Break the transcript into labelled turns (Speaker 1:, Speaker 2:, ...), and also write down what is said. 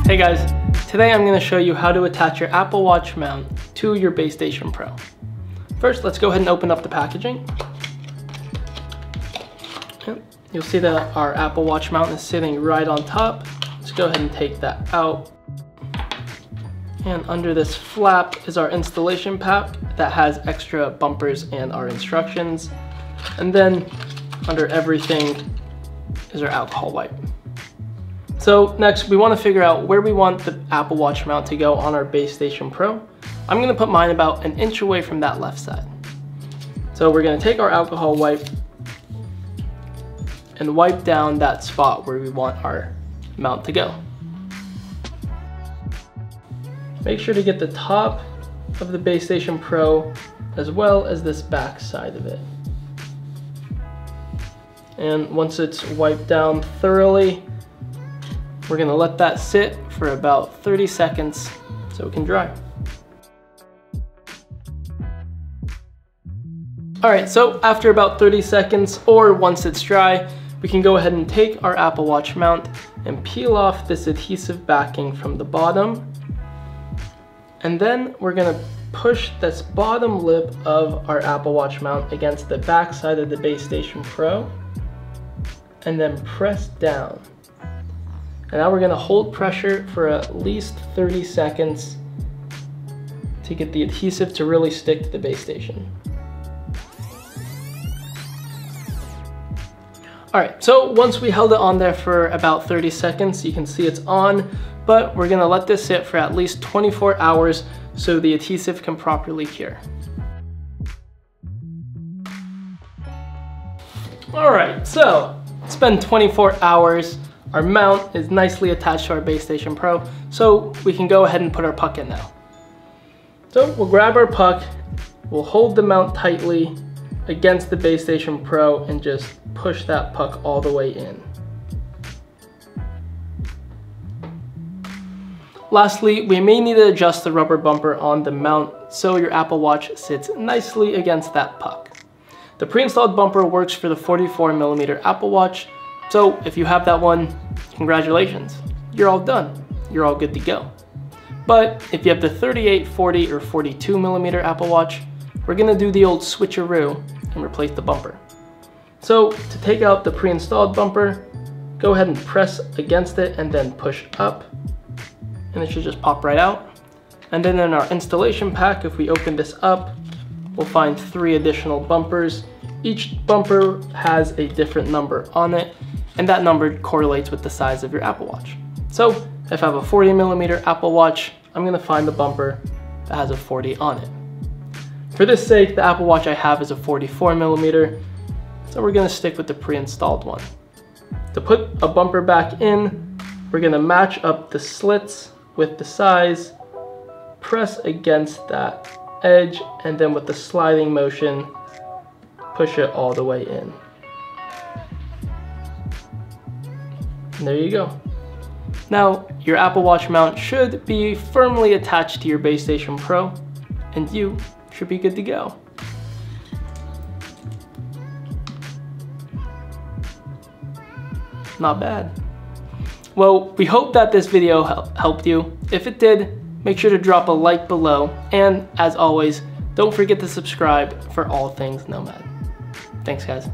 Speaker 1: Hey guys, today I'm going to show you how to attach your Apple Watch mount to your Base Station Pro. First, let's go ahead and open up the packaging. You'll see that our Apple Watch mount is sitting right on top. Let's go ahead and take that out. And under this flap is our installation pack that has extra bumpers and our instructions. And then under everything is our alcohol wipe. So next, we want to figure out where we want the Apple Watch mount to go on our Base Station Pro. I'm going to put mine about an inch away from that left side. So we're going to take our alcohol wipe and wipe down that spot where we want our mount to go. Make sure to get the top of the Base Station Pro as well as this back side of it. And once it's wiped down thoroughly, we're going to let that sit for about 30 seconds so it can dry. Alright, so after about 30 seconds, or once it's dry, we can go ahead and take our Apple Watch mount and peel off this adhesive backing from the bottom. And then we're going to push this bottom lip of our Apple Watch mount against the back side of the Base Station Pro and then press down. And now we're going to hold pressure for at least 30 seconds to get the adhesive to really stick to the base station. Alright, so once we held it on there for about 30 seconds, you can see it's on, but we're going to let this sit for at least 24 hours so the adhesive can properly cure. Alright, so it's been 24 hours. Our mount is nicely attached to our Base Station Pro, so we can go ahead and put our puck in now. So we'll grab our puck, we'll hold the mount tightly against the Base Station Pro and just push that puck all the way in. Lastly, we may need to adjust the rubber bumper on the mount so your Apple Watch sits nicely against that puck. The pre-installed bumper works for the 44mm Apple Watch, so if you have that one, congratulations, you're all done. You're all good to go. But if you have the 38, 40, or 42mm Apple Watch, we're gonna do the old switcheroo and replace the bumper. So to take out the pre-installed bumper, go ahead and press against it and then push up, and it should just pop right out. And then in our installation pack, if we open this up, we'll find 3 additional bumpers. Each bumper has a different number on it, and that number correlates with the size of your Apple Watch. So if I have a 40mm Apple Watch, I'm gonna find the bumper that has a 40 on it. For this sake, the Apple Watch I have is a 44mm, so we're gonna stick with the pre-installed one. To put a bumper back in, we're gonna match up the slits with the size, press against that edge, and then with the sliding motion, push it all the way in. And there you go. Now, your Apple Watch mount should be firmly attached to your Base Station Pro, and you should be good to go. Not bad. Well, we hope that this video helped you. If it did, make sure to drop a like below, and as always, don't forget to subscribe for all things Nomad. Thanks guys.